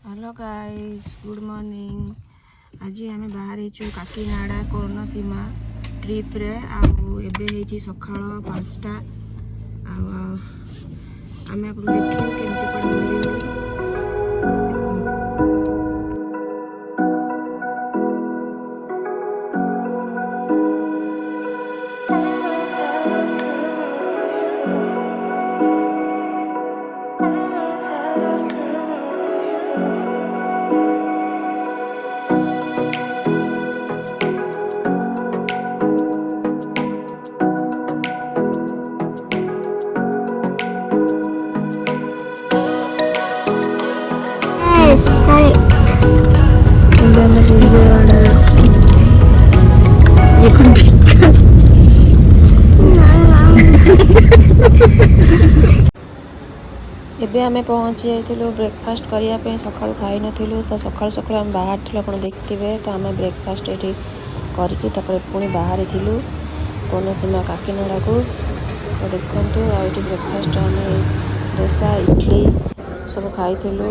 Hello guys, good morning. आज आम बाहर काकीनाड़ा कोनसीमा ट्रिप रे आबे सकाळ 5टा आम आप देखू केमती कौन बुले एबे आमे पहुँची जाइथिलु ब्रेकफास्ट करने सकाळु खाई नथिलु तो सकाळु सकाळु आम बाहर थिलु आपण देखथिबे तो आमे ब्रेकफास्ट एठी करके तपर पुणी बाहर थिलु कोनसीमा काकीनाड़ा को। तो देखंतु आउटी ब्रेकफास्ट आमे डोसा इडली सब खाइथिलु।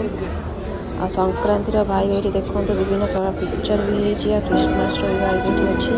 आ संक्रांति रा भाई एठी देखंतु विभिन्न प्रकार पिक्चर भी हेछि आ क्रिसमस रो भाई एठी अछि।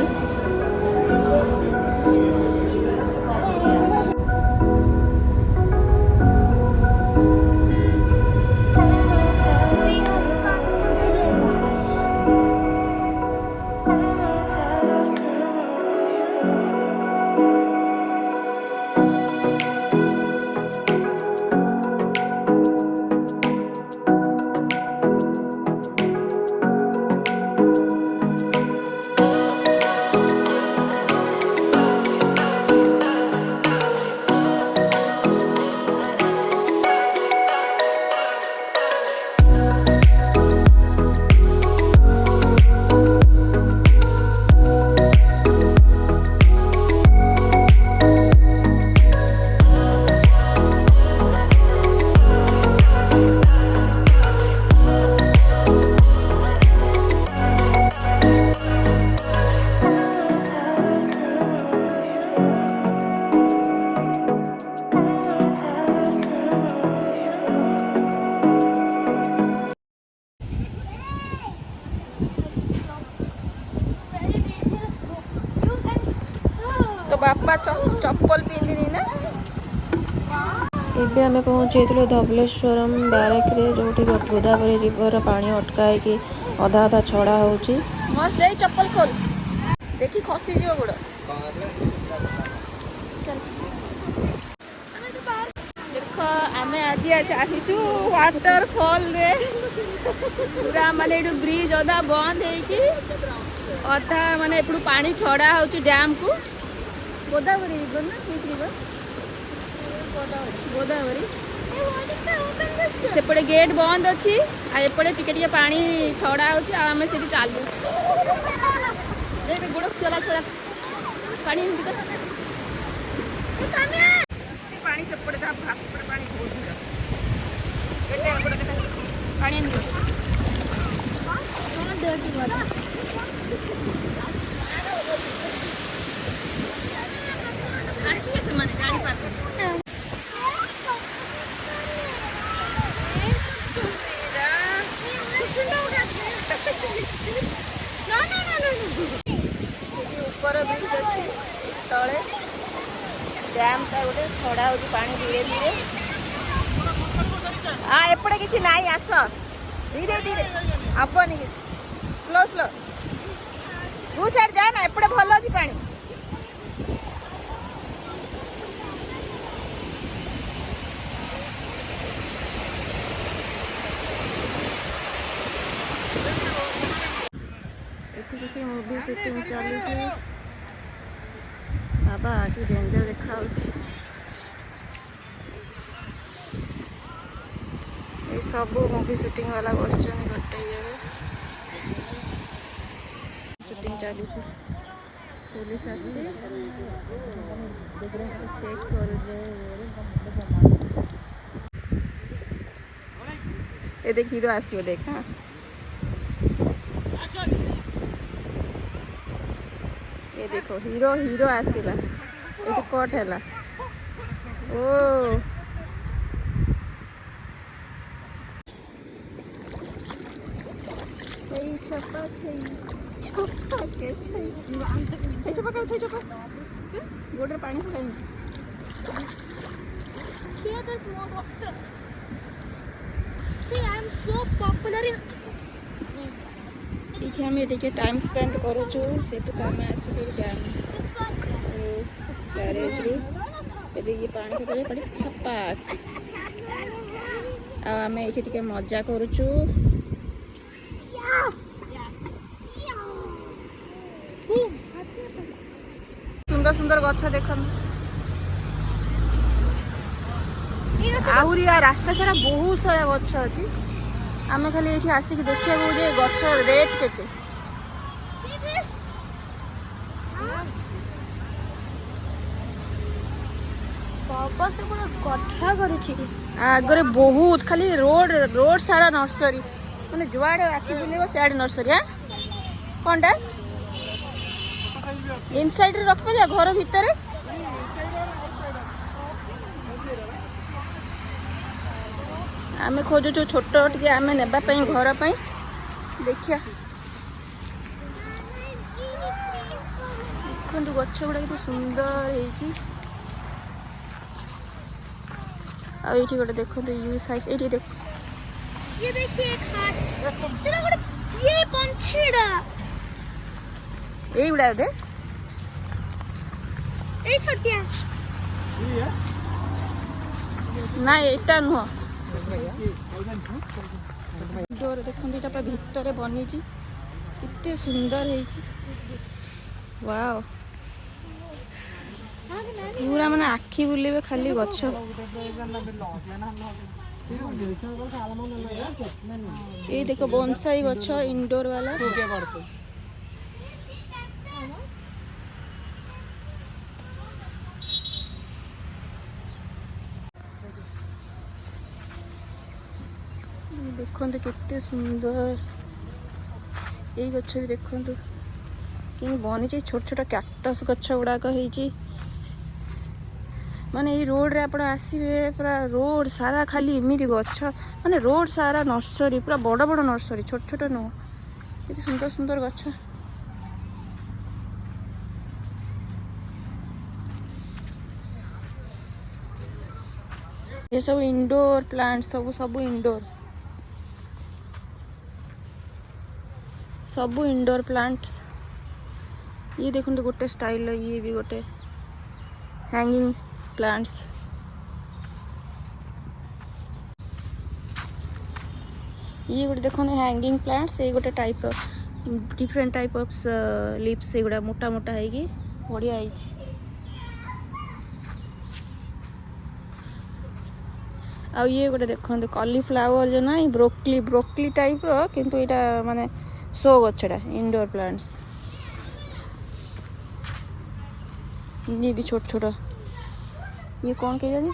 तो बापा चप्पल पिंधिनी ना। एबे आमे पहुँची धवलेश्वरम बैरेक रे जोटी गोदावरी रिवर पानी अटकाई कि अधा अधा छड़ा होची। मस्त जाई चप्पल खोल देखी खसी जीव गोड़। देख आमे आज आसीचु वाटरफॉल रे पूरा माने ब्रिज अधा बंद है अधा माने एपड़ू पानी छड़ा होची डैम को। गोदावरी रिवर ना रिवर गोदावरी सेपटे गेट बंद अच्छी आपटे टिके पानी छड़ा होची आम से चालू गोड़ चला चला पानी पानी सेपटे सेपटे पानी आसिए से माने गाड़ी पास ऊपर ब्रिज अच्छी तले डैम टा गोटे छड़ा हो पानी धीरे धीरे। हाँ एपटे किसी नाई आस धीरे धीरे हबनी कि स्लो स्लो भू साइड जा ना एपटे भल अच्छी पानी। किसी मूवी शूटिंग चली बाबा कि डेंजर देखा सब मूवी शूटिंग वाला बस गोटे शूटिंग चली पुलिस चेक कर देख हीरो आसो देख। हाँ ये देखो हीरो हीरो आसला ये कट है ओ ଛେଇ ଛପା ଛେଇ ଛପା କେ ଛେଇ ଛେଇ ଛପା କର ଛେଇ ଛପା ଗୋଟରେ ପାଣି ପକାଇନି। Here there's more water. See, I'm so popular in. ଏଇଠି ଆମେ ଟିକେ ଟାଇମ୍ ସ୍ପେଣ୍ଡ କରୁଛୁ। ସେଠୁ ତ ଆମେ ଆସିକି ଡ୍ୟାମ୍ This one. ବ୍ୟାରେଜ୍ରୁ ଏବେ ଇଏ ପାଣି ପକାଇ ପାଣି ଛପା ଆଉ ଆମେ ଏଇଠି ଟିକେ ମଜା କରୁଛୁ। ସୁନ୍ଦର ସୁନ୍ଦର ଗଛ ଦେଖନ୍ତୁ। ଆହୁରି ରାସ୍ତା ସାରା ବହୁତ ସାରା ଗଛ ଅଛି। ଆମେ ଖାଲି ଏଇଠି ଆସିକି ଦେଖିବାକୁ ଯେ ଗଛର ରେଟ୍ କେତେ। See this? ବାବା ସେ ପୁରା ଗଠା କରୁଛି। ଆଗରେ ବହୁତ ଖାଲି ରୋଡ ସାରା ନର୍ସରୀ ମାନେ ଯୁଆଡ଼େ ଆଖି ବୁଲେଇବ ସିଆଡ଼େ ନର୍ସରୀ। କ'ଣଟା ଇନସାଇଡ୍ରେ ରଖିପାରିବା ଘର ଭିତରେ? ଆମେ ଖୋଜୁଛୁ ଛୋଟ ଟିକେ ଆମେ ନେବା ପାଇଁ ଘର ପାଇଁ। ଦେଖିବା ଦେଖନ୍ତୁ ଗଛ ଗୁଡ଼ା କେତେ ସୁନ୍ଦର ହେଇଛି। ଆଉ ଏଇଠି ଗୋଟେ ଦେଖନ୍ତୁ ୟୁ ସାଇଜ ଏଇଠି ଦେଖ ये देखिए खाट सेटा ଗୋଟେ ये पंछीड़ा ଏଇଗୁଡ଼ା ଦେ ए छोटिया ନା ଏଇଟା ନୁହଁ। ଡୋର ଦେଖନ୍ତୁ ଏଇଟା ପୁରା ଭିତରେ ବନିଛି କେତେ ସୁନ୍ଦର ହେଇଛି। ୱାଓ ପୁରା ମାନେ ଆଖି ବୁଲେଇବେ ଖାଲି ଗଛ। ଏଇ ଦେଖ ବୋନସାଇ ଗଛ ଇନଡୋର वाला। ଦେଖନ୍ତୁ କେତେ ସୁନ୍ଦର ଏଇ ଗଛ ବି ଦେଖନ୍ତୁ କେମିତି ବନିଛି। ଛୋଟ ଛୋଟ କ୍ୟାକ୍ଟସ୍ ଗଛ ଗୁଡ଼ାକ ହେଇଛି। ମାନେ ଏଇ ରୋଡ଼ରେ ଆପଣ ଆସିବେ ପୁରା ରୋଡ଼ ସାରା ଖାଲି ଏମିତି ଗଛ ମାନେ ରୋଡ଼ ସାରା ନର୍ସରୀ ପୁରା ବଡ଼ ବଡ଼ ନର୍ସରୀ ଛୋଟ ଛୋଟ ନୁହଁ। କେତେ ସୁନ୍ଦର ସୁନ୍ଦର ଗଛ। ଏସବୁ ଇନଡୋର ପ୍ଲାଣ୍ଟ ସବୁ ଇନଡୋର ସବୁ ଇନଡୋର ପ୍ଲାଣ୍ଟସ୍। ये देखो गोटे स्टाइल ये भी गोटे हैंगिंग प्लांट्स। ये गोटे देखो हैंगिंग प्लांट्स ये गोटे type different type of lips एगुड़ा मोटा मोटा है बढ़िया है। आ ये गोटे देखो कॉलीफ्लावर जो ना ब्रोकली टाइप रो किंतु एटा माने शो गछड़ा इंडोर प्लांट्स। ये भी छोटा छोटा ये कौन के जानी।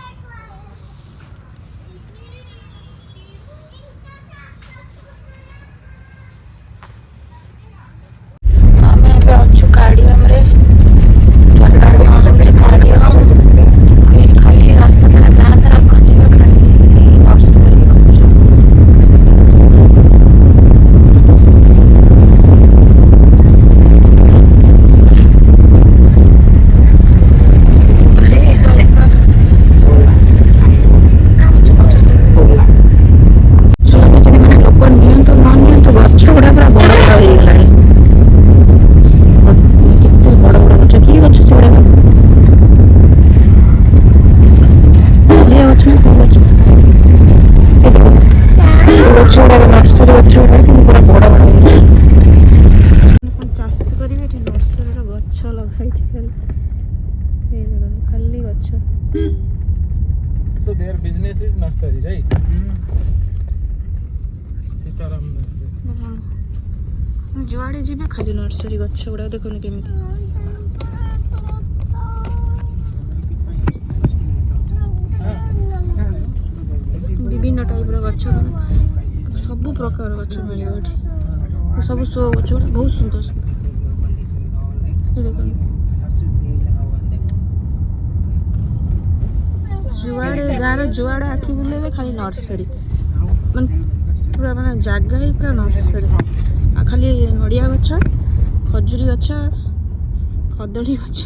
So their business is nursery, right? Sitaram nursery. जुआड़े जी खाली नर्सरी गछ गुड़ा देखो केमी विभिन्न टाइप गछ सब प्रकार गछ मिले सब शो गछ बहुत सुंदर सुंदर जुआड़े गाँव जुआड़े आखि बुलेबे खाली नर्सरी पूरा माने जगह ही पूरा नर्सरी। ଖାଲି ନଡ଼ିଆ ଗଛ, ଖଜୁରୀ ଗଛ, କଦଳୀ ଗଛ